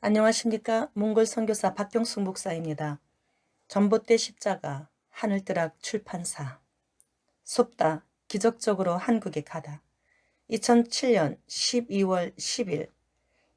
안녕하십니까? 몽골 선교사 박경숙 목사입니다. 전봇대 십자가 하늘뜨락 출판사 솝다 기적적으로 한국에 가다 2007년 12월 10일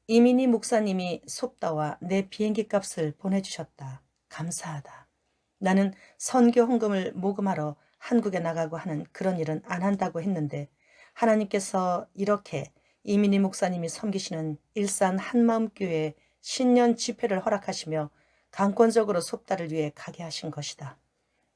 이민희 목사님이 솝다와 내 비행기 값을 보내주셨다. 감사하다. 나는 선교 헌금을 모금하러 한국에 나가고 하는 그런 일은 안 한다고 했는데 하나님께서 이렇게 이민희 목사님이 섬기시는 일산 한마음교회 신년 집회를 허락하시며 강권적으로 솝다를 위해 가게 하신 것이다.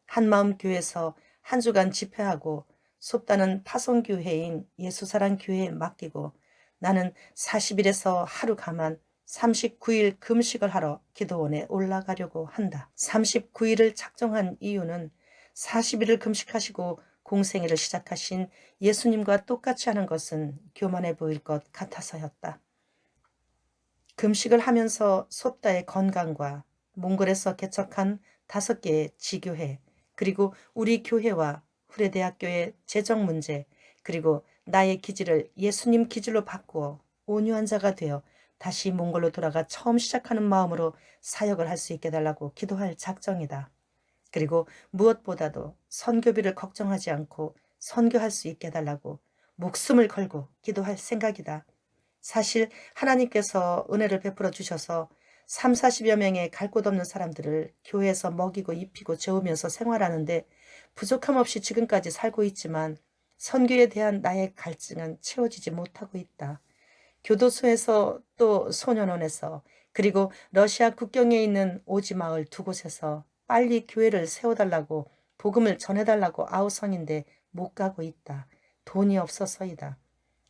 한마음교회에서 한 주간 집회하고 솝다는 파송교회인 예수사랑교회에 맡기고 나는 40일에서 하루 가만 39일 금식을 하러 기도원에 올라가려고 한다. 39일을 작정한 이유는 40일을 금식하시고 공생애를 시작하신 예수님과 똑같이 하는 것은 교만해 보일 것 같아서였다. 금식을 하면서 솝다의 건강과 몽골에서 개척한 5개의 지교회, 그리고 우리 교회와 후레대학교의 재정 문제, 그리고 나의 기질을 예수님 기질로 바꾸어 온유한 자가 되어 다시 몽골로 돌아가 처음 시작하는 마음으로 사역을 할 수 있게 달라고 기도할 작정이다. 그리고 무엇보다도 선교비를 걱정하지 않고 선교할 수 있게 달라고 목숨을 걸고 기도할 생각이다. 사실 하나님께서 은혜를 베풀어 주셔서 3, 40여 명의 갈 곳 없는 사람들을 교회에서 먹이고 입히고 재우면서 생활하는데 부족함 없이 지금까지 살고 있지만 선교에 대한 나의 갈증은 채워지지 못하고 있다. 교도소에서 또 소년원에서 그리고 러시아 국경에 있는 오지마을 두 곳에서 빨리 교회를 세워달라고 복음을 전해달라고 아우성인데 못 가고 있다. 돈이 없어서이다.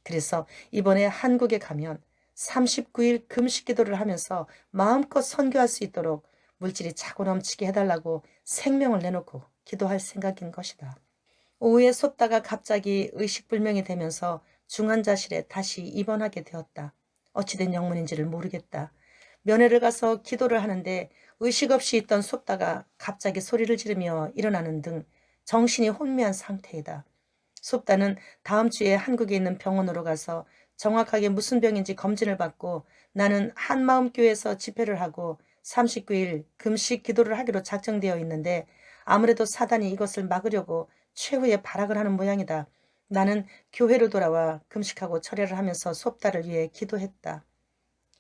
그래서 이번에 한국에 가면 39일 금식 기도를 하면서 마음껏 선교할 수 있도록 물질이 차고 넘치게 해달라고 생명을 내놓고 기도할 생각인 것이다. 오후에 쏟다가 갑자기 의식불명이 되면서 중환자실에 다시 입원하게 되었다. 어찌된 영문인지를 모르겠다. 면회를 가서 기도를 하는데 의식 없이 있던 쏟다가 갑자기 소리를 지르며 일어나는 등 정신이 혼미한 상태이다. 솝다는 다음 주에 한국에 있는 병원으로 가서 정확하게 무슨 병인지 검진을 받고 나는 한마음교회에서 집회를 하고 39일 금식 기도를 하기로 작정되어 있는데 아무래도 사단이 이것을 막으려고 최후의 발악을 하는 모양이다. 나는 교회로 돌아와 금식하고 철회를 하면서 솝다를 위해 기도했다.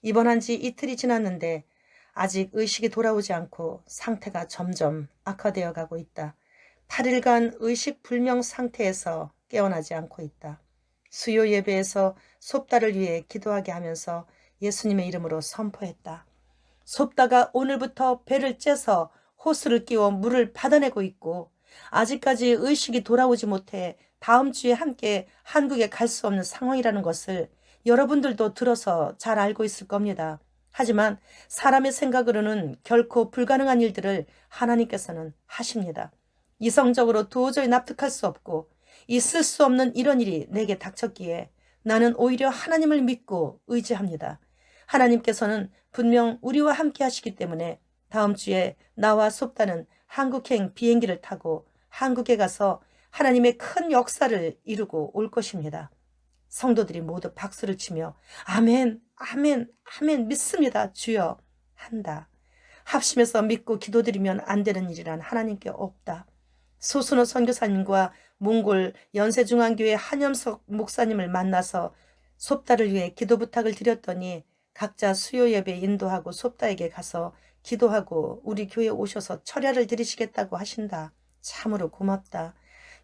입원한 지 이틀이 지났는데 아직 의식이 돌아오지 않고 상태가 점점 악화되어 가고 있다. 8일간 의식불명 상태에서 깨어나지 않고 있다. 수요 예배에서 솝다를 위해 기도하게 하면서 예수님의 이름으로 선포했다. 솝다가 오늘부터 배를 째서 호스를 끼워 물을 받아내고 있고 아직까지 의식이 돌아오지 못해 다음 주에 함께 한국에 갈 수 없는 상황이라는 것을 여러분들도 들어서 잘 알고 있을 겁니다. 하지만 사람의 생각으로는 결코 불가능한 일들을 하나님께서는 하십니다. 이성적으로 도저히 납득할 수 없고 있을 수 없는 이런 일이 내게 닥쳤기에 나는 오히려 하나님을 믿고 의지합니다. 하나님께서는 분명 우리와 함께 하시기 때문에 다음 주에 나와 솝다는 한국행 비행기를 타고 한국에 가서 하나님의 큰 역사를 이루고 올 것입니다. 성도들이 모두 박수를 치며 아멘, 아멘, 아멘 믿습니다. 주여 한다. 합심해서 믿고 기도드리면 안 되는 일이란 하나님께 없다. 소순호 선교사님과 몽골 연세중앙교회 한염석 목사님을 만나서 솝다를 위해 기도 부탁을 드렸더니 각자 수요 예배 인도하고 솝다에게 가서 기도하고 우리 교회 오셔서 철야를 드리시겠다고 하신다. 참으로 고맙다.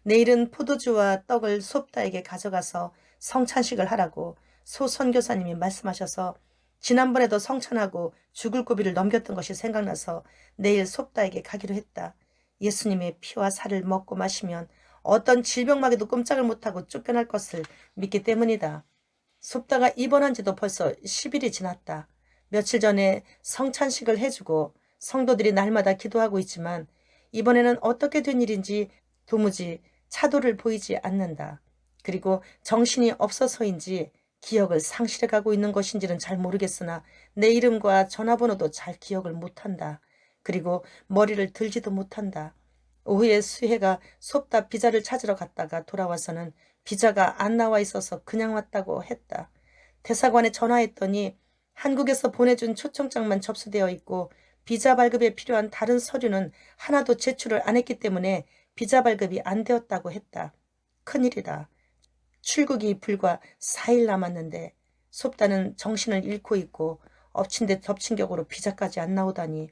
내일은 포도주와 떡을 솝다에게 가져가서 성찬식을 하라고 소 선교사님이 말씀하셔서 지난번에도 성찬하고 죽을 고비를 넘겼던 것이 생각나서 내일 솝다에게 가기로 했다. 예수님의 피와 살을 먹고 마시면 어떤 질병마개도 꼼짝을 못하고 쫓겨날 것을 믿기 때문이다. 솝다가 입원한 지도 벌써 10일이 지났다. 며칠 전에 성찬식을 해주고 성도들이 날마다 기도하고 있지만 이번에는 어떻게 된 일인지 도무지 차도를 보이지 않는다. 그리고 정신이 없어서인지 기억을 상실해가고 있는 것인지는 잘 모르겠으나 내 이름과 전화번호도 잘 기억을 못한다. 그리고 머리를 들지도 못한다. 오후에 수혜가 솝다 비자를 찾으러 갔다가 돌아와서는 비자가 안 나와 있어서 그냥 왔다고 했다. 대사관에 전화했더니 한국에서 보내준 초청장만 접수되어 있고 비자 발급에 필요한 다른 서류는 하나도 제출을 안 했기 때문에 비자 발급이 안 되었다고 했다. 큰일이다. 출국이 불과 4일 남았는데 솝다는 정신을 잃고 있고 엎친 데 덮친 격으로 비자까지 안 나오다니.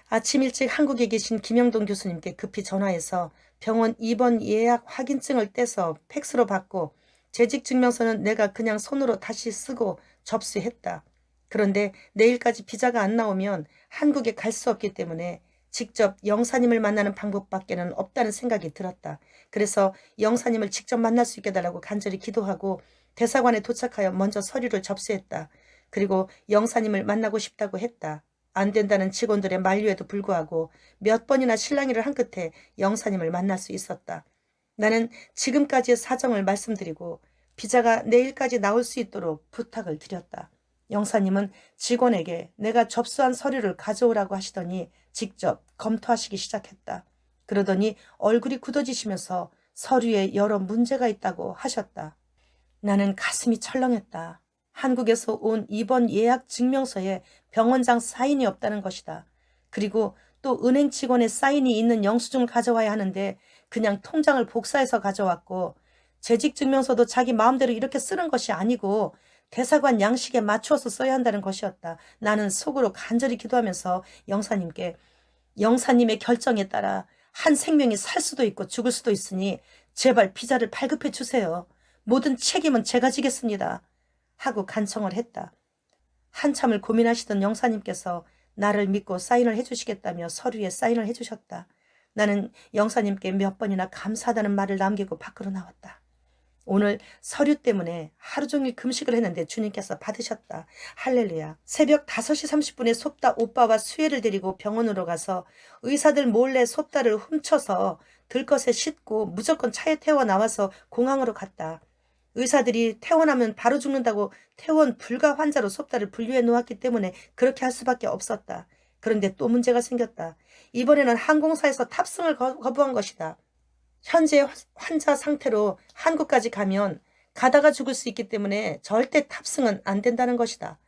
아침 일찍 한국에 계신 김영동 교수님께 급히 전화해서 병원 입원 예약 확인증을 떼서 팩스로 받고 재직증명서는 내가 그냥 손으로 다시 쓰고 접수했다. 그런데 내일까지 비자가 안 나오면 한국에 갈 수 없기 때문에 직접 영사님을 만나는 방법밖에는 없다는 생각이 들었다. 그래서 영사님을 직접 만날 수 있게 해달라고 간절히 기도하고 대사관에 도착하여 먼저 서류를 접수했다. 그리고 영사님을 만나고 싶다고 했다. 안 된다는 직원들의 만류에도 불구하고 몇 번이나 실랑이를 한 끝에 영사님을 만날 수 있었다. 나는 지금까지의 사정을 말씀드리고 비자가 내일까지 나올 수 있도록 부탁을 드렸다. 영사님은 직원에게 내가 접수한 서류를 가져오라고 하시더니 직접 검토하시기 시작했다. 그러더니 얼굴이 굳어지시면서 서류에 여러 문제가 있다고 하셨다. 나는 가슴이 철렁했다. 한국에서 온 입원 예약 증명서에 병원장 사인이 없다는 것이다. 그리고 또 은행 직원의 사인이 있는 영수증을 가져와야 하는데 그냥 통장을 복사해서 가져왔고 재직 증명서도 자기 마음대로 이렇게 쓰는 것이 아니고 대사관 양식에 맞추어서 써야 한다는 것이었다. 나는 속으로 간절히 기도하면서 영사님께 영사님의 결정에 따라 한 생명이 살 수도 있고 죽을 수도 있으니 제발 비자를 발급해 주세요. 모든 책임은 제가 지겠습니다. 하고 간청을 했다. 한참을 고민하시던 영사님께서 나를 믿고 사인을 해주시겠다며 서류에 사인을 해주셨다. 나는 영사님께 몇 번이나 감사하다는 말을 남기고 밖으로 나왔다. 오늘 서류 때문에 하루 종일 금식을 했는데 주님께서 받으셨다. 할렐루야. 새벽 5시 30분에 솝다 오빠와 수혜를 데리고 병원으로 가서 의사들 몰래 솝다를 훔쳐서 들것에 싣고 무조건 차에 태워 나와서 공항으로 갔다. 의사들이 퇴원하면 바로 죽는다고 퇴원 불가 환자로 솝다를 분류해 놓았기 때문에 그렇게 할 수밖에 없었다. 그런데 또 문제가 생겼다. 이번에는 항공사에서 탑승을 거부한 것이다. 현재 환자 상태로 한국까지 가면 가다가 죽을 수 있기 때문에 절대 탑승은 안 된다는 것이다.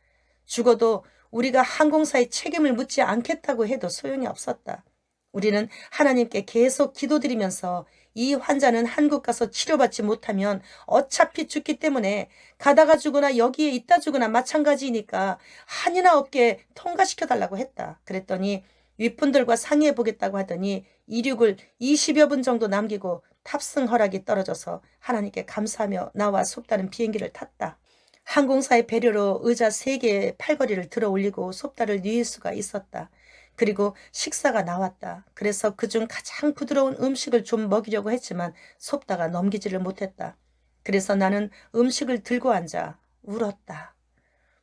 죽어도 우리가 항공사의 책임을 묻지 않겠다고 해도 소용이 없었다. 우리는 하나님께 계속 기도드리면서 이 환자는 한국 가서 치료받지 못하면 어차피 죽기 때문에 가다가 죽거나 여기에 있다 죽거나 마찬가지니까 한이나 없게 통과시켜달라고 했다. 그랬더니 윗분들과 상의해 보겠다고 하더니 이륙을 20여 분 정도 남기고 탑승 허락이 떨어져서 하나님께 감사하며 나와 솝다는 비행기를 탔다. 항공사의 배려로 의자 3개의 팔걸이를 들어 올리고 솝다를 누일 수가 있었다. 그리고 식사가 나왔다. 그래서 그중 가장 부드러운 음식을 좀 먹이려고 했지만 솝다가 넘기지를 못했다. 그래서 나는 음식을 들고 앉아 울었다.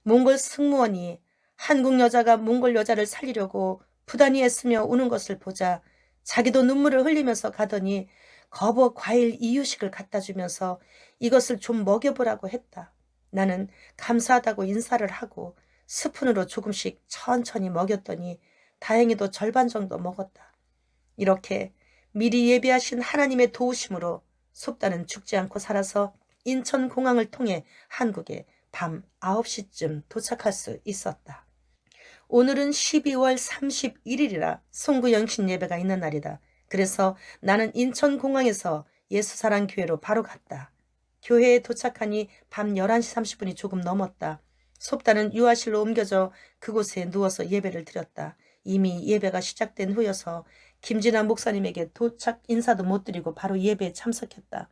몽골 승무원이 한국 여자가 몽골 여자를 살리려고 부단히 애쓰며 우는 것을 보자 자기도 눈물을 흘리면서 가더니 거버 과일 이유식을 갖다 주면서 이것을 좀 먹여보라고 했다. 나는 감사하다고 인사를 하고 스푼으로 조금씩 천천히 먹였더니 다행히도 절반 정도 먹었다. 이렇게 미리 예비하신 하나님의 도우심으로 솝다는 죽지 않고 살아서 인천공항을 통해 한국에 밤 9시쯤 도착할 수 있었다. 오늘은 12월 31일이라 송구영신 예배가 있는 날이다. 그래서 나는 인천공항에서 예수사랑교회로 바로 갔다. 교회에 도착하니 밤 11시 30분이 조금 넘었다. 솝다는 유아실로 옮겨져 그곳에 누워서 예배를 드렸다. 이미 예배가 시작된 후여서 김진아 목사님에게 도착 인사도 못 드리고 바로 예배에 참석했다.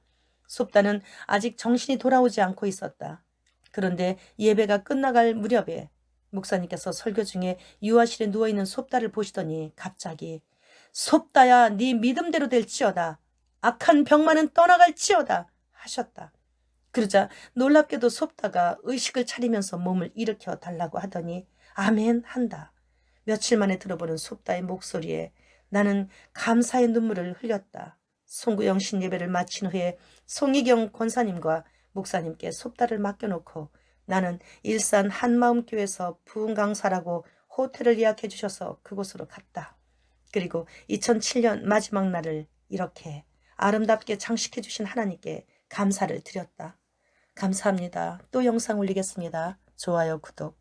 솝다는 아직 정신이 돌아오지 않고 있었다. 그런데 예배가 끝나갈 무렵에 목사님께서 설교 중에 유아실에 누워있는 솝다를 보시더니 갑자기 솝다야 네 믿음대로 될지어다. 악한 병만은 떠나갈지어다 하셨다. 그러자 놀랍게도 솝다가 의식을 차리면서 몸을 일으켜 달라고 하더니 아멘 한다. 며칠 만에 들어보는 솝다의 목소리에 나는 감사의 눈물을 흘렸다. 송구영신 예배를 마친 후에 송희경 권사님과 목사님께 솝다를 맡겨놓고 나는 일산 한마음교회에서 부흥강사라고 호텔을 예약해 주셔서 그곳으로 갔다. 그리고 2007년 마지막 날을 이렇게 아름답게 장식해 주신 하나님께 감사를 드렸다. 감사합니다. 또 영상 올리겠습니다. 좋아요, 구독